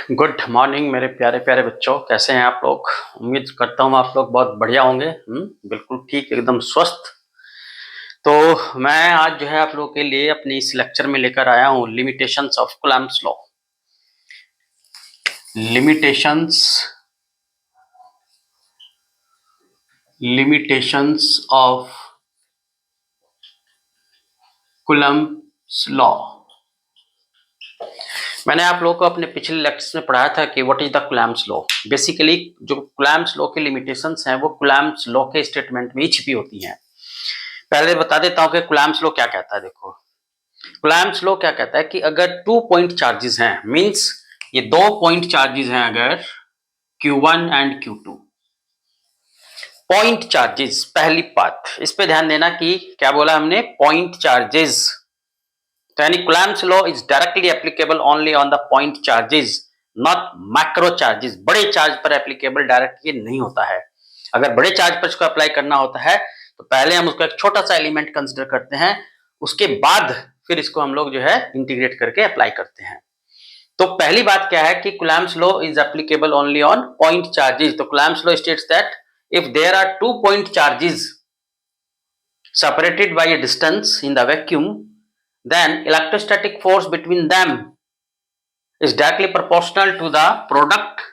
Good morning मेरे प्यारे प्यारे बच्चों, कैसे हैं आप लोग। उम्मीद करता हूँ आप लोग बहुत बढ़िया होंगे। बिल्कुल ठीक, एकदम स्वस्थ। तो मैं आज जो है आप लोगों के लिए अपने इस लेक्चर में लेकर आया हूँ limitations of Coulomb's law. Limitations of Coulomb's law. मैंने आप लोगों को अपने पिछले लेक्चर में पढ़ाया था कि what is the Coulomb's law. Basically जो कूलम्ब्स लॉ के लिमिटेशंस हैं वो कूलम्ब्स लॉ के स्टेटमेंट में ही छिपी होती हैं। पहले बता देता हूं कि कूलम्ब्स लॉ क्या कहता है। देखो, कूलम्ब्स लॉ क्या कहता है कि अगर 2 पॉइंट चार्जेस हैं, मींस ये 2 पॉइंट चार्जेस हैं, अगर Q1 and Q2 point charges. पहली बात इस पे ध्यान देना कि क्या बोला हमने, पॉइंट चार्जेस। तो यानी Coulomb's law is directly applicable only on the point charges, not macro charges. बड़े चार्ज पर एप्लीकेबल डायरेक्ट ये नहीं होता है। अगर बड़े चार्ज पर इसको अप्लाई करना होता है तो पहले हम उसको एक छोटा सा एलिमेंट कंसिडर करते हैं, उसके बाद फिर इसको हम लोग जो है इंटीग्रेट करके अप्लाई करते हैं। तो पहली बात क्या है कि Coulomb's law is applicable only on point charges. तो Coulomb's law states that if there are 2 point charges separated by a distance in the vacuum, then electrostatic force between them is directly proportional to the product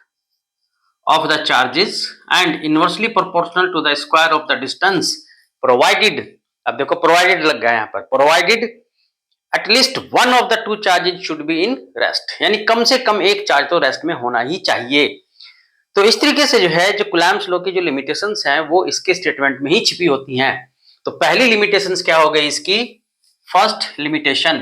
of the charges and inversely proportional to the square of the distance provided। अब देखो provided लग गया यहाँ पर, provided at least one of the two charges should be in rest, यानी कम से कम एक charge तो रेस्ट में होना ही चाहिए। तो इस तरीके से जो है जो कूलम्ब्स लॉ की जो लिमिटेशंस हैं वो इसके स्टेटमेंट में ही छिपी होती हैं। तो पहली लिमिटेशंस क्या हो गई इसकी, फर्स्ट लिमिटेशन।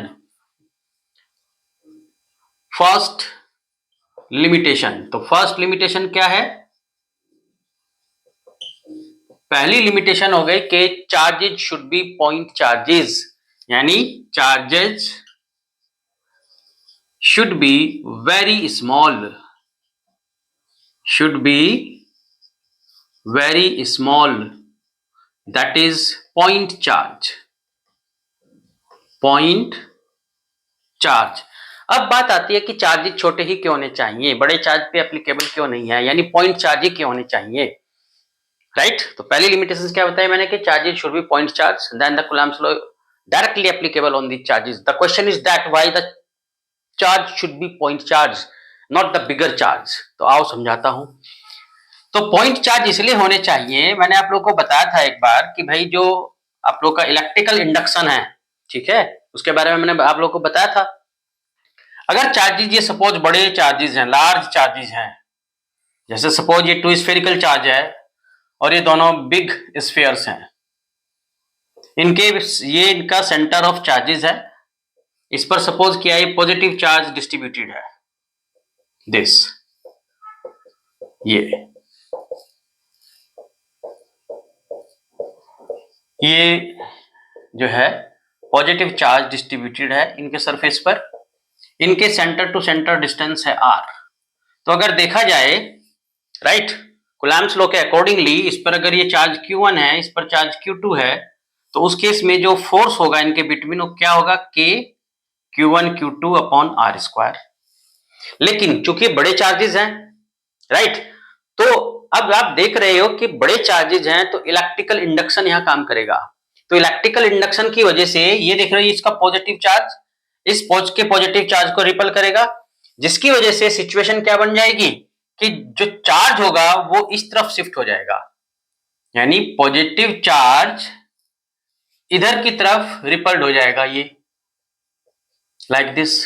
तो फर्स्ट लिमिटेशन क्या है, पहली लिमिटेशन हो गई कि charges should be point charges, यानी charges should be very small, that is point charge. अब बात आती है कि चार्जेज छोटे ही क्यों होने चाहिए, बड़े चार्ज पे एप्लीकेबल क्यों नहीं है, यानी पॉइंट चार्ज ही क्यों होने चाहिए, राइट। तो पहली लिमिटेशन क्या बताया मैंने कि charges should be point charge, then the Coulomb's law directly applicable on the charges. The question is that why the charge should be point charge not the bigger charge. तो आओ समझाता हूं। तो पॉइंट चार्ज इसलिए होने चाहिए, मैंने आप लोग को बताया था एक बार कि भाई जो आप लोग का इलेक्ट्रिकल इंडक्शन है, ठीक है, उसके बारे में मैंने आप लोग को बताया था। अगर चार्जेज ये सपोज बड़े चार्जेस हैं, लार्ज चार्जेस हैं, जैसे सपोज ये 2 स्फेरिकल चार्ज है और ये दोनों बिग स्फीयर्स हैं, इनके ये इनका सेंटर ऑफ चार्जेस है, इस पर सपोज किया ये पॉजिटिव चार्ज डिस्ट्रीब्यूटेड है, दिस ये जो है पॉजिटिव चार्ज डिस्ट्रीब्यूटेड है इनके सरफेस पर, इनके सेंटर टू सेंटर डिस्टेंस है r। तो अगर देखा जाए, राइट, कूलम्ब्स लॉ के अकॉर्डिंगली इस पर अगर ये चार्ज Q1 है, इस पर चार्ज Q2 है, तो उस केस में जो फोर्स होगा इनके बिटवीन वो क्या होगा, K Q1 Q2 upon R square. लेकिन चूंकि बड़े चार्जेस हैं, राइट, तो अब आप देख रहे हो कि बड़े चार्जेस हैं तो इलेक्ट्रिकल इंडक्शन यहां काम करेगा। तो इलेक्ट्रिकल इंडक्शन की वजह से ये देख रहे हो इसका पॉजिटिव चार्ज इस पॉजिटिव चार्ज को रिपल करेगा, जिसकी वजह से सिचुएशन क्या बन जाएगी कि जो चार्ज होगा वो इस तरफ शिफ्ट हो जाएगा, यानी पॉजिटिव चार्ज इधर की तरफ रिपल्ड हो जाएगा, ये लाइक दिस।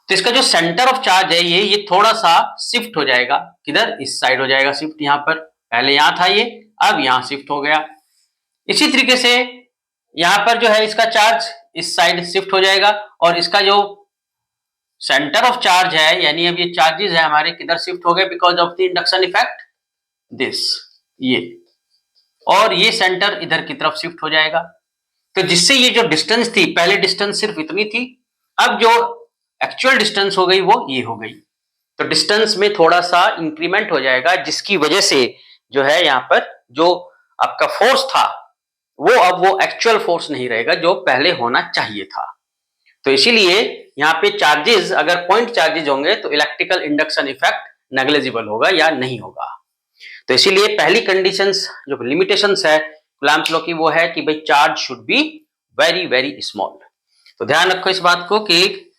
तो इसका जो सेंटर ऑफ चार्ज है ये थोड़ा सा शिफ्ट हो जाएगा, किधर, इस साइड हो जाएगा शिफ्ट। यहां पर पहले यहां था ये, अब यहां शिफ्ट हो गया। इसी तरीके से यहां पर जो है इसका चार्ज इस साइड शिफ्ट हो जाएगा और इसका जो सेंटर ऑफ चार्ज है, यानी अब ये चार्जेस है हमारे किधर शिफ्ट हो गए, because of the induction effect, this, ये, और ये सेंटर इधर की तरफ शिफ्ट हो जाएगा। तो जिससे ये जो डिस्टेंस थी, पहले डिस्टेंस सिर्फ इतनी थी, अब जो एक्चुअल डिस्टेंस हो गई वो ये हो गई। तो डिस्टेंस में थोड़ा सा इंक्रीमेंट हो जाएगा, जिसकी वजह से जो है यहाँ पर जो आपका फोर्स था वो अब वो एक्चुअल फोर्स नहीं रहेगा जो पहले होना चाहिए था। तो इसीलिए यहाँ पे चार्जेस अगर पॉइंट चार्जेस होंगे तो इलेक्ट्रिकल इंडक्शन इफेक्ट नेग्लिजिबल होगा या नहीं होगा। तो इसीलिए पहली कंडीशंस जो लिमिटेशंस है कूलम्ब्स लॉ की वो है कि भाई charge should be very very small. तो ध्यान रखो इस बात को कि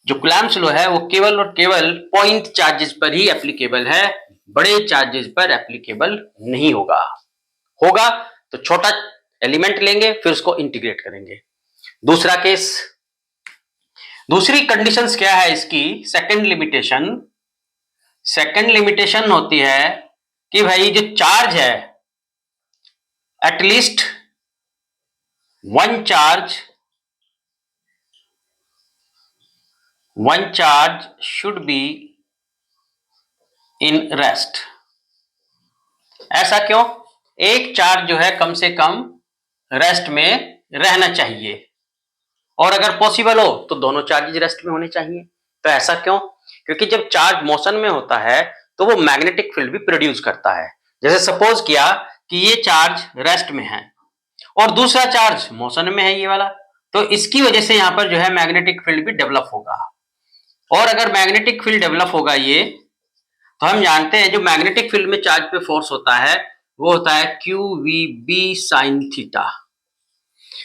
जो कूलम्ब्स लॉ है वो केवल और केवल पॉइंट चार्जेस पर ही एप्लीकेबल है, बड़े चार्जेस पर एप्लीकेबल नहीं होगा। होगा तो छोटा एलिमेंट लेंगे फिर उसको इंटीग्रेट करेंगे। दूसरा केस, दूसरी कंडीशंस क्या है इसकी, सेकंड लिमिटेशन होती है कि भाई जो चार्ज है at least one charge should be in rest. ऐसा क्यों? एक चार्ज जो है कम से कम रेस्ट में रहना चाहिए, और अगर पॉसिबल हो तो दोनों चार्जेस रेस्ट में होने चाहिए। तो ऐसा क्यों? क्योंकि जब चार्ज मोशन में होता है तो वो मैग्नेटिक फील्ड भी प्रोड्यूस करता है। जैसे सपोज किया कि ये चार्ज रेस्ट में है और दूसरा चार्ज मोशन में है ये वाला, तो इसकी वजह से यहाँ पर जो है मैग्नेटिक फील्ड भी डेवलप होगा। और अगर मैग्नेटिक फील्ड डेवलप होगा ये, तो हम जानते हैं जो मैग्नेटिक फील्ड में चार्ज पे फोर्स होता है वो होता है QVB sin थीटा।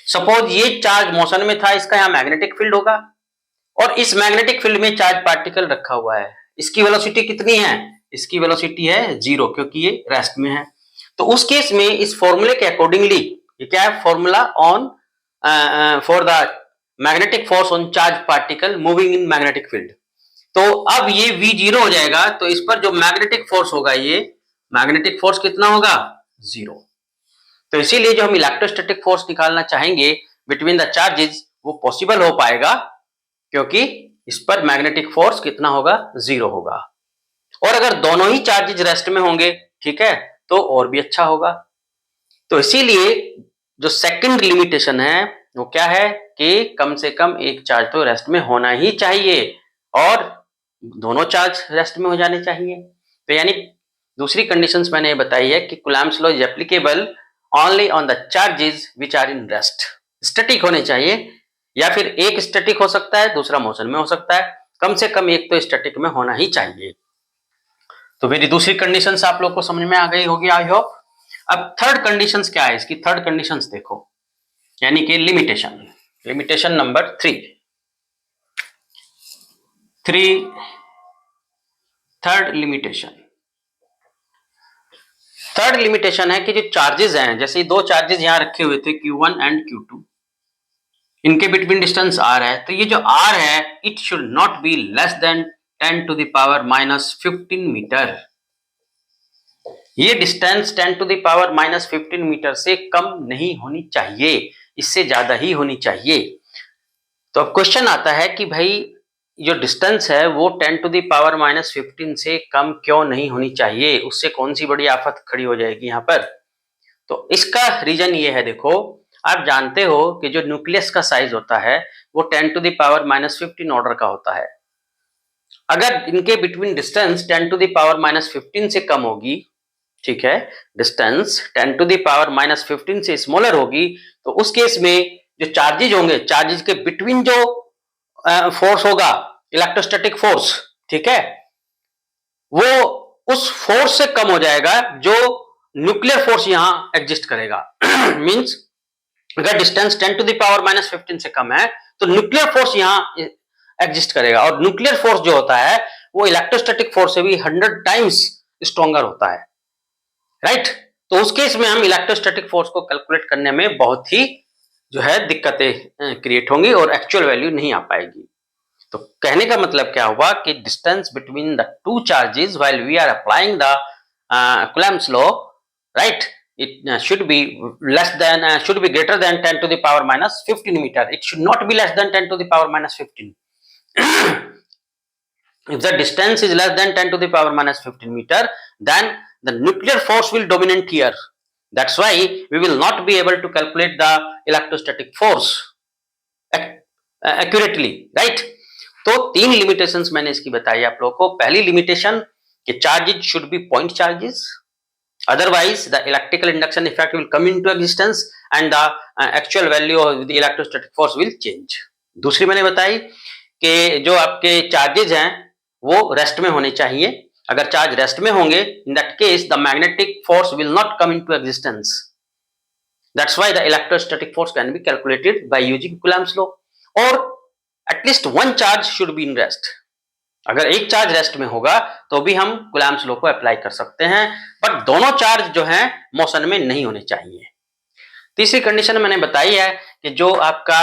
सपोज ये चार्ज मोशन में था, इसका यहाँ मैग्नेटिक फील्ड होगा और इस मैग्नेटिक फील्ड में चार्ज पार्टिकल रखा हुआ है। इसकी वेलोसिटी कितनी है? इसकी वेलोसिटी है 0 क्योंकि ये रेस्ट में है। तो उस केस में इस फॉर्मूले के अकॉर्डिंगली, ये क्या है, formula on for the magnetic force on charge particle moving in magnetic field. तो अब ये V0 हो जाएगा, तो इस पर जो मैग्नेटिक फोर्स होगा, ये मैग्नेटिक फोर्स कितना होगा? 0। तो इसीलिए जो हम इलेक्ट्रोस्टैटिक फोर्स निकालना चाहेंगे बिटवीन द चार्जेस वो पॉसिबल हो पाएगा, क्योंकि इस पर मैग्नेटिक फोर्स कितना होगा? 0 होगा। और अगर दोनों ही चार्जेस रेस्ट में होंगे, ठीक है, तो और भी अच्छा होगा। तो इसीलिए जो सेकंड लिमिटेशन है वो क्या है कि कम से कम एक चार्ज तो रेस्ट में होना ही चाहिए और दोनों चार्ज रेस्ट में हो जाने चाहिए। तो यानी दूसरी कंडीशंस मैंने बताई है कि Coulomb's law is applicable only on the charges which are in rest. Static होने चाहिए, या फिर एक स्टैटिक हो सकता है दूसरा मोशन में हो सकता है, कम से कम एक तो स्टैटिक में होना ही चाहिए। तो मेरी दूसरी कंडीशंस आप लोग को समझ में आ गई होगी, आई होप। अब थर्ड कंडीशंस क्या है इसकी, थर्ड कंडीशंस देखो, यानी कि लिमिटेशन नंबर 3। थर्ड लिमिटेशन है कि जो चार्जेस हैं, जैसे दो चार्जेस यहां रखे हुए थे Q1 एंड Q2, इनके बिटवीन डिस्टेंस R है, तो ये जो R है it should not be less than 10 to the power minus 15 metre. ये distance 10 to the power minus 15 metre से कम नहीं होनी चाहिए, इससे ज्यादा ही होनी चाहिए। तो अब क्वेश्चन आता है कि भाई जो डिस्टेंस है वो 10 to the power minus 15 से कम क्यों नहीं होनी चाहिए, उससे कौन सी बड़ी आफत खड़ी हो जाएगी यहाँ पर। तो इसका रीजन ये है, देखो आप जानते हो कि जो न्यूक्लियस का साइज होता है वो 10 to the power minus 15 order का होता है। अगर इनके between distance 10 to the power minus 15 से कम होगी, ठीक है, distance 10 to the power minus 15 से स्मॉलर होगी, तो उस केस में जो चार्जेज होंगे, चार्जेज के बिटवीन जो फोर्स होगा, इलेक्ट्रोस्टैटिक फोर्स, ठीक है, वो उस फोर्स से कम हो जाएगा जो न्यूक्लियर फोर्स यहां एग्जिस्ट करेगा। मींस अगर distance 10 to the power minus 15 से कम है तो न्यूक्लियर फोर्स यहां एग्जिस्ट करेगा, और न्यूक्लियर फोर्स जो होता है वो इलेक्ट्रोस्टैटिक फोर्स से भी 100 टाइम्स स्ट्रॉन्गर होता है, राइट। तो उस केस में हम इलेक्ट्रोस्टैटिक फोर्स को कैलकुलेट करने में बहुत ही जो है दिक्कतें क्रिएट होंगी और एक्चुअल वैल्यू नहीं आ पाएगी। तो कहने का मतलब क्या हुआ कि distance between the two charges while we are applying the Coulomb's law, right, it should be greater than 10 to the power minus 15 meter. It should not be less than 10 to the power minus 15. If the distance is less than 10 to the power minus 15 meter, then the nuclear force will dominate here. That's why we will not be able to calculate the electrostatic force accurately, right? तो तीन limitations मैंने इसकी बताई आप लोगों को। पहली limitation कि charges should be point charges, otherwise the electrical induction effect will come into existence and the actual value of the electrostatic force will change. दूसरी मैंने बताई कि जो आपके चार्जेज हैं वो रेस्ट में होने चाहिए। अगर चार्ज रेस्ट में होंगे, in that case the magnetic force will not come into existence. That's why the electrostatic force can be calculated by using Coulomb's law. Or at least one charge should be in rest. अगर एक charge rest में होगा तो भी हम Coulomb's law को apply कर सकते हैं, बट दोनों चार्ज जो हैं मोशन में नहीं होने चाहिए। तीसरी कंडीशन मैंने बताई है कि जो आपका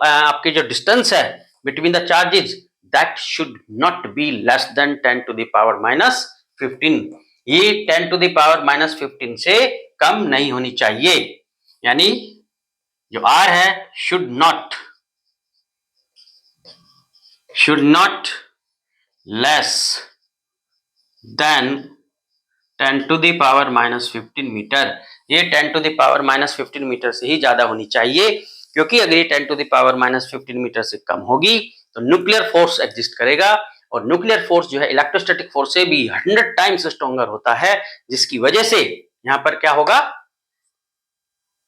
आपकी जो डिस्टेंस है between the charges, that should not be less than 10 to the power minus 15। ये 10 टू द पावर माइनस 15 से कम नहीं होनी चाहिए, यानी जो R है should not less than 10 to the power minus 15 metre. ये 10 to the power minus 15 metre से ही ज्यादा होनी चाहिए, क्योंकि अगर ये 10 to the power minus 15 metre से कम होगी तो न्यूक्लियर फोर्स एग्जिस्ट करेगा, और न्यूक्लियर फोर्स जो है इलेक्ट्रोस्टैटिक फोर्स से भी 100 टाइम्स स्ट्रॉन्गर होता है, जिसकी वजह से यहाँ पर क्या होगा,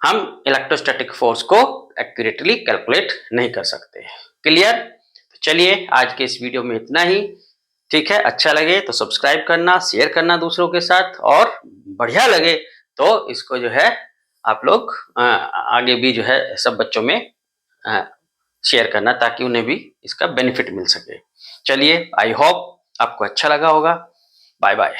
हम इलेक्ट्रोस्टैटिक फोर्स को एक्यूरेटली कैलकुलेट नहीं कर सकते। क्लियर? तो चलिए आज के इस वीडियो में इतना ही। ठीक है, अच्छा लगे तो सब्सक्राइब करना, शेयर करना दूसरों के साथ, और बढ़िया लगे तो इसको जो है आप लोग आगे भी जो है सब बच्चों में शेयर करना, ताकि उन्हें भी इसका बेनिफिट मिल सके। चलिए, आई होप आपको अच्छा लगा होगा। Bye bye.